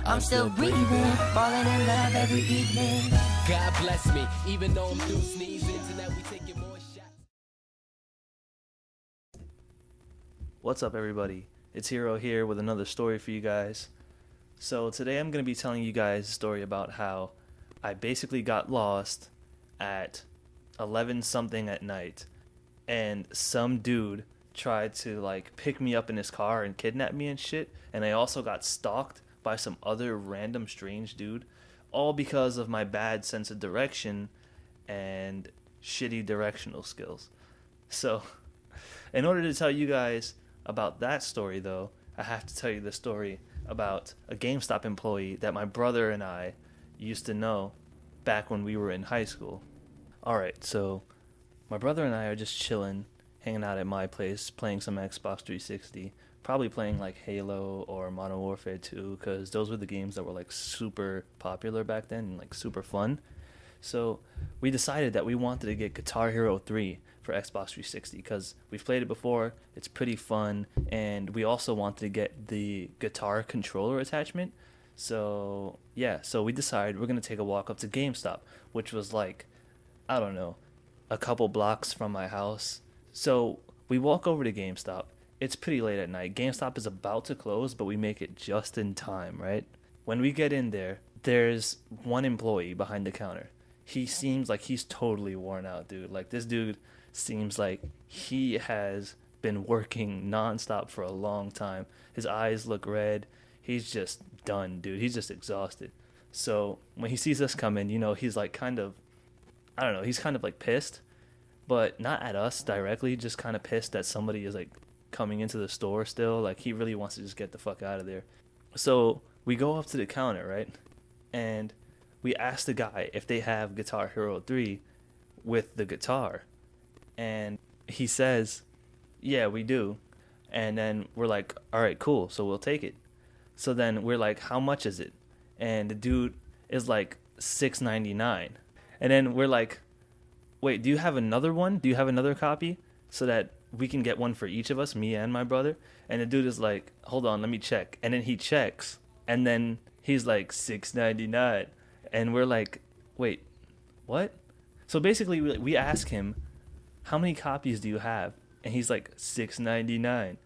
I'm still breathing, falling in love every evening. God bless me, even though I'm through sneezing. Tonight we taking more shots. What's up, everybody? It's Hero here with another story for you guys. So today I'm going to be telling you guys a story about how I basically got lost at 11 something at night, and some dude tried to like pick me up in his car and kidnap me and shit, and I also got stalked by some other random strange dude, all because of my bad sense of direction and shitty directional skills. So in order to tell you guys about that story, though, I have to tell you the story about a GameStop employee that my brother and I used to know back when we were in high school. Alright, so my brother and I are just chilling, hanging out at my place, playing some Xbox 360, probably playing like Halo or Modern Warfare 2, because those were the games that were like super popular back then and like super fun. So we decided that we wanted to get Guitar Hero 3 for Xbox 360 because we've played it before, it's pretty fun, and we also wanted to get the guitar controller attachment. So yeah, so we decided we're going to take a walk up to GameStop, which was like, I don't know, a couple blocks from my house. So we walk over to GameStop. It's pretty late at night. GameStop is about to close, but we make it just in time, right? When we get in there, there's one employee behind the counter. He seems like he's totally worn out, dude. Like, this dude seems like he has been working nonstop for a long time. His eyes look red. He's just done, dude. He's just exhausted. So when he sees us come in, you know, he's like kind of, I don't know, he's kind of like pissed, but not at us directly, just kind of pissed that somebody is like coming into the store still. Like, he really wants to just get the fuck out of there. So we go up to the counter, right? And we ask the guy if they have Guitar Hero 3 with the guitar. And he says, yeah, we do. And then we're like, all right, cool, so we'll take it. So then we're like, how much is it? And the dude is like $6.99. And then we're like, wait, do you have another one? Do you have another copy? So that we can get one for each of us, me and my brother. And the dude is like, hold on, let me check. And then he checks. And then he's like, $6.99. And we're like, wait, what? So basically we ask him, how many copies do you have? And he's like, $6.99.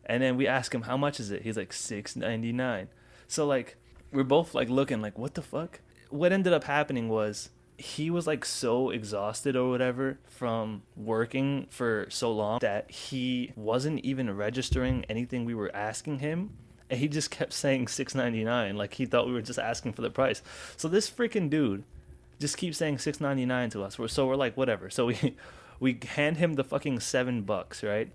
And then we ask him, how much is it? He's like, $6.99. So like, we're both like looking like, what the fuck? What ended up happening was he was like so exhausted or whatever from working for so long that he wasn't even registering anything we were asking him. And he just kept saying $6.99, like he thought we were just asking for the price. So this freaking dude just keeps saying $6.99 to us. So we're like, whatever. So we hand him the fucking $7, right?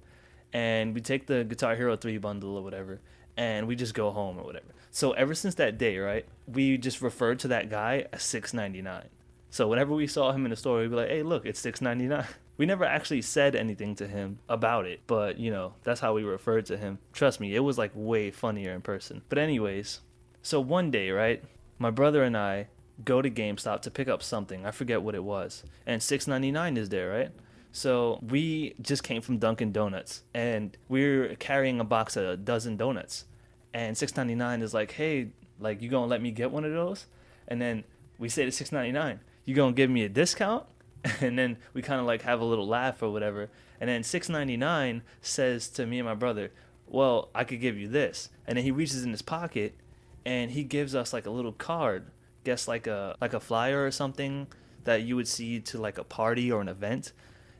And we take the Guitar Hero 3 bundle or whatever, and we just go home or whatever. So ever since that day, right, we just referred to that guy as $6.99. So whenever we saw him in the store, we'd be like, hey, look, it's $6.99. We never actually said anything to him about it, but, you know, that's how we referred to him. Trust me, it was, like, way funnier in person. But anyways, so one day, right, my brother and I go to GameStop to pick up something. I forget what it was. And $6.99 is there, right? So we just came from Dunkin' Donuts, and we're carrying a box of a dozen donuts. And $6.99 is like, hey, like, you gonna let me get one of those? And then we say to $6.99, you gonna give me a discount? And then we kind of like have a little laugh or whatever. And then $6.99 says to me and my brother, well, I could give you this. And then he reaches in his pocket and he gives us like a little card, guess like a flyer or something that you would see to like a party or an event.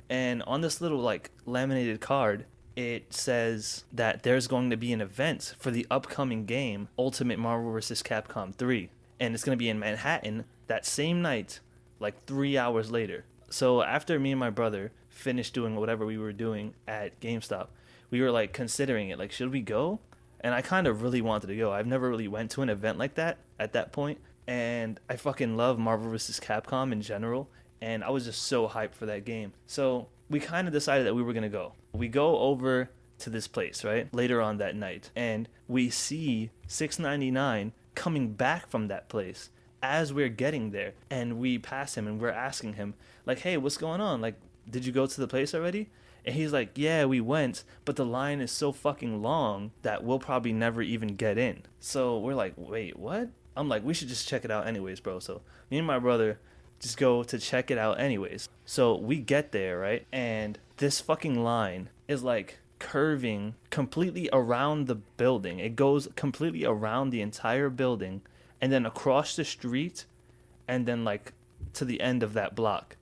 And on this little like laminated card, it says that there's going to be an event for the upcoming game, Ultimate Marvel vs. Capcom 3. And it's going to be in Manhattan that same night, like 3 hours later. So after me and my brother finished doing whatever we were doing at GameStop, we were like considering it, like, should we go? And I kind of really wanted to go. I've never really went to an event like that at that point. And I fucking love Marvel vs. Capcom in general. And I was just so hyped for that game. So we kind of decided that we were going to go. We go over to this place, right? Later on that night. And we see $6.99 coming back from that place as we're getting there. And we pass him and we're asking him, like, hey, what's going on? Like, did you go to the place already? And he's like, yeah, we went, but the line is so fucking long that we'll probably never even get in. So we're like, wait, what? I'm like, we should just check it out anyways, bro. So me and my brother just go to check it out anyways. So we get there, right? And this fucking line is like curving completely around the building. It goes completely around the entire building and then across the street and then like to the end of that block.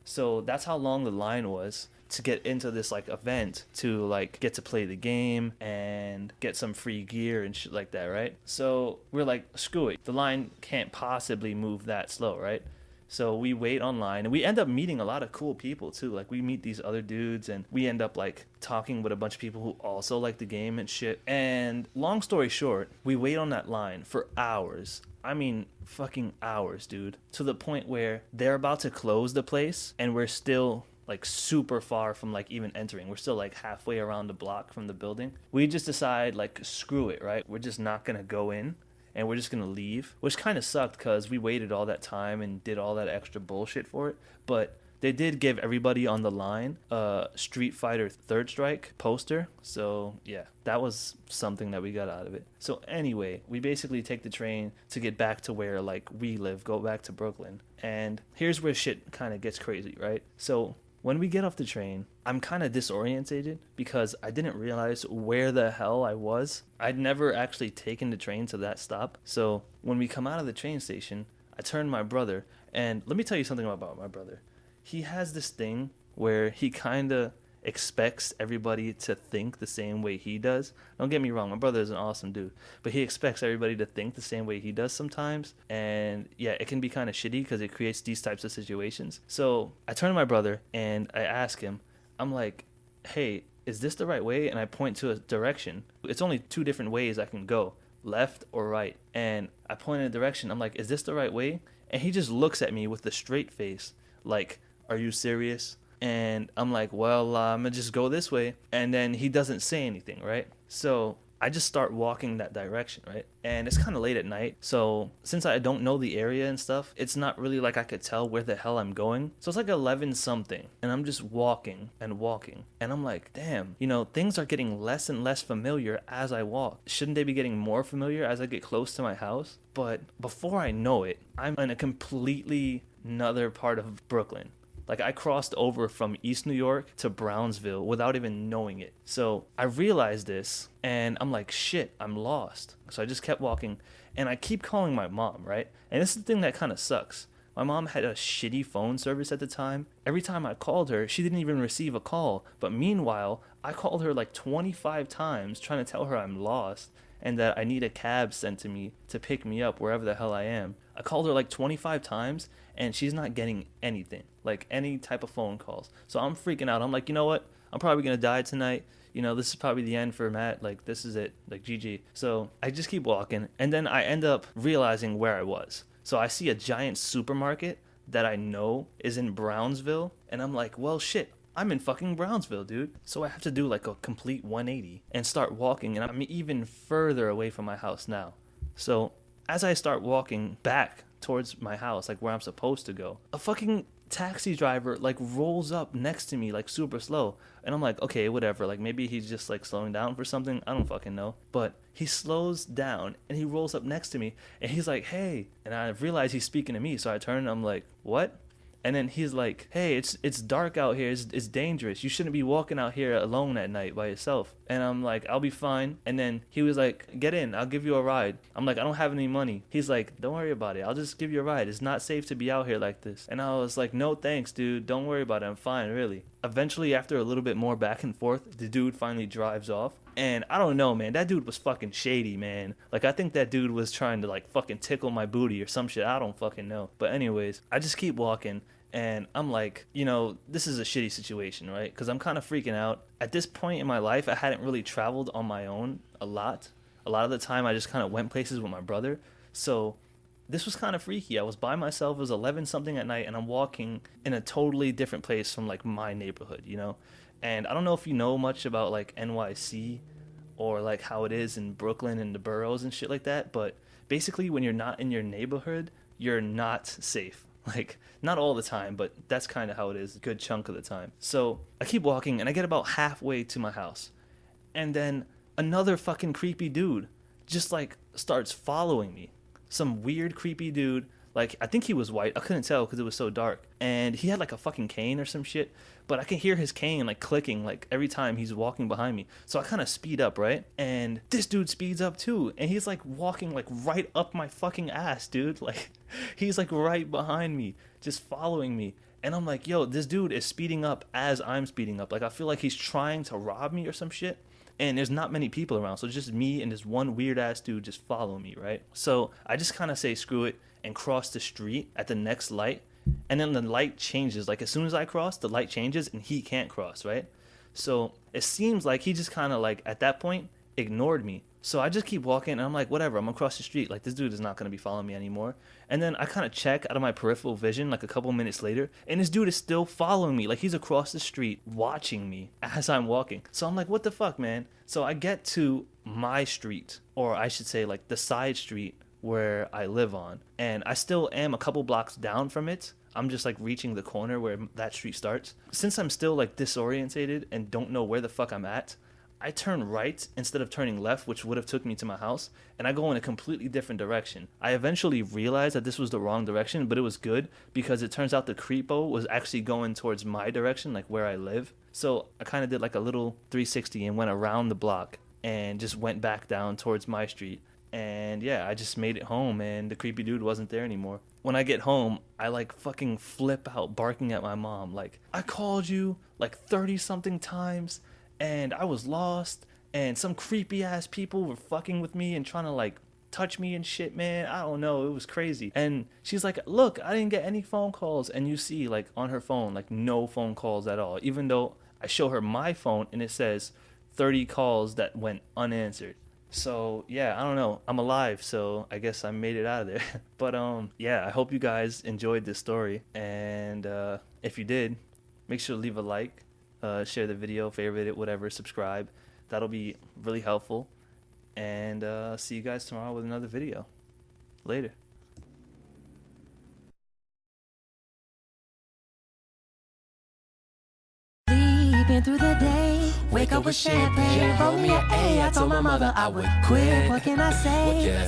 So that's how long the line was to get into this like event, to like get to play the game and get some free gear and shit like that, right? So we're like, screw it. The line can't possibly move that slow, right? So we wait online and we end up meeting a lot of cool people too. Like we meet these other dudes and we end up like talking with a bunch of people who also like the game and shit. And long story short, we wait on that line for hours. I mean, fucking hours, dude. To the point where they're about to close the place and we're still like super far from like even entering. We're still like halfway around the block from the building. We just decide like, screw it, right? We're just not gonna go in and we're just gonna leave, which kind of sucked because we waited all that time and did all that extra bullshit for it. But they did give everybody on the line a Street Fighter Third Strike poster. So yeah, that was something that we got out of it. So anyway, we basically take the train to get back to where like we live, go back to Brooklyn. And here's where shit kind of gets crazy, right? So when we get off the train, I'm kind of disorientated because I didn't realize where the hell I was. I'd never actually taken the train to that stop. So when we come out of the train station, I turn to my brother, and let me tell you something about my brother. He has this thing where he kind of expects everybody to think the same way he does. Don't get me wrong, my brother is an awesome dude, but he expects everybody to think the same way he does sometimes. And yeah, it can be kind of shitty because it creates these types of situations. So I turn to my brother and I ask him, I'm like, hey, is this the right way? And I point to a direction. It's only two different ways I can go, left or right. And I point in a direction. I'm like, is this the right way? And he just looks at me with a straight face like, are you serious? And I'm like, well, I'm going to just go this way. And then he doesn't say anything, right? So I just start walking that direction, right? And it's kind of late at night. So since I don't know the area and stuff, it's not really like I could tell where the hell I'm going. So it's like 11 something. And I'm just walking and walking. And I'm like, damn, you know, things are getting less and less familiar as I walk. Shouldn't they be getting more familiar as I get close to my house? But before I know it, I'm in a completely another part of Brooklyn. Like I crossed over from East New York to Brownsville without even knowing it. So I realized this and I'm like, shit, I'm lost. So I just kept walking and I keep calling my mom, right? And this is the thing that kind of sucks. My mom had a shitty phone service at the time. Every time I called her, she didn't even receive a call. But meanwhile, I called her like 25 times trying to tell her I'm lost and that I need a cab sent to me to pick me up wherever the hell I am. I called her like 25 times and she's not getting anything, like any type of phone calls. So I'm freaking out. I'm like, you know what? I'm probably going to die tonight. You know, this is probably the end for Matt. Like, this is it. Like, GG. So I just keep walking. And then I end up realizing where I was. So I see a giant supermarket that I know is in Brownsville. And I'm like, well, shit. I'm in fucking Brownsville, dude. So I have to do like a complete 180 and start walking. And I'm even further away from my house now. So as I start walking back towards my house, like where I'm supposed to go, a fucking taxi driver like rolls up next to me like super slow. And I'm like, okay, whatever. Like maybe he's just like slowing down for something. I don't fucking know. But he slows down and he rolls up next to me and he's like, hey. And I realize he's speaking to me. So I turn and I'm like, what? And then he's like, hey, it's dark out here. It's dangerous. You shouldn't be walking out here alone at night by yourself. And I'm like, I'll be fine. And then he was like, get in. I'll give you a ride. I'm like, I don't have any money. He's like, don't worry about it. I'll just give you a ride. It's not safe to be out here like this. And I was like, no, thanks, dude. Don't worry about it. I'm fine, really. Eventually, after a little bit more back and forth, the dude finally drives off. And I don't know, man. That dude was fucking shady, man. Like, I think that dude was trying to, like, fucking tickle my booty or some shit. I don't fucking know. But anyways, I just keep walking. And I'm like, you know, this is a shitty situation, right? Because I'm kind of freaking out. At this point in my life, I hadn't really traveled on my own a lot. A lot of the time, I just kind of went places with my brother. So this was kind of freaky. I was by myself. It was 11 something at night, and I'm walking in a totally different place from, like, my neighborhood, you know? And I don't know if you know much about, like, NYC or, like, how it is in Brooklyn and the boroughs and shit like that. But basically, when you're not in your neighborhood, you're not safe. Like, not all the time, but that's kind of how it is, a good chunk of the time. So I keep walking and I get about halfway to my house. And then another fucking creepy dude just like starts following me. Some weird creepy dude. Like, I think he was white. I couldn't tell because it was so dark. And he had like a fucking cane or some shit. But I can hear his cane like clicking like every time he's walking behind me. So I kind of speed up, right? And this dude speeds up too. And he's like walking like right up my fucking ass, dude. Like, he's like right behind me, just following me. And I'm like, yo, this dude is speeding up as I'm speeding up. Like, I feel like he's trying to rob me or some shit. And there's not many people around, so it's just me and this one weird ass dude just following me, right? So I just kind of say screw it and cross the street at the next light, and then the light changes. Like, as soon as I cross, the light changes and he can't cross, right? So it seems like he just kind of like at that point ignored me. So I just keep walking and I'm like, whatever, I'm across the street. Like, this dude is not going to be following me anymore. And then I kind of check out of my peripheral vision like a couple minutes later, and this dude is still following me. Like, he's across the street watching me as I'm walking. So I'm like, what the fuck, man? So I get to my street, or I should say like the side street where I live on. And I still am a couple blocks down from it. I'm just like reaching the corner where that street starts. Since I'm still like disorientated and don't know where the fuck I'm at, I turn right instead of turning left, which would have took me to my house, and I go in a completely different direction. I eventually realized that this was the wrong direction, but it was good because it turns out the creepo was actually going towards my direction, like where I live. So I kind of did like a little 360 and went around the block and just went back down towards my street. And yeah, I just made it home and the creepy dude wasn't there anymore. When I get home, I like fucking flip out barking at my mom. Like, I called you like 30 something times and I was lost and some creepy ass people were fucking with me and trying to like touch me and shit, man. I don't know, it was crazy. And she's like, look, I didn't get any phone calls. And you see like on her phone, like no phone calls at all, even though I show her my phone and it says 30 calls that went unanswered. So yeah, I don't know, I'm alive, so I guess I made it out of there. But yeah, I hope you guys enjoyed this story, and if you did, make sure to leave a like, share the video, favorite it, whatever, subscribe. That'll be really helpful. And see you guys tomorrow with another video. Later. Sleeping through the day, wake up with champagne, roll me an A. I told my mother I would quit. What can I say?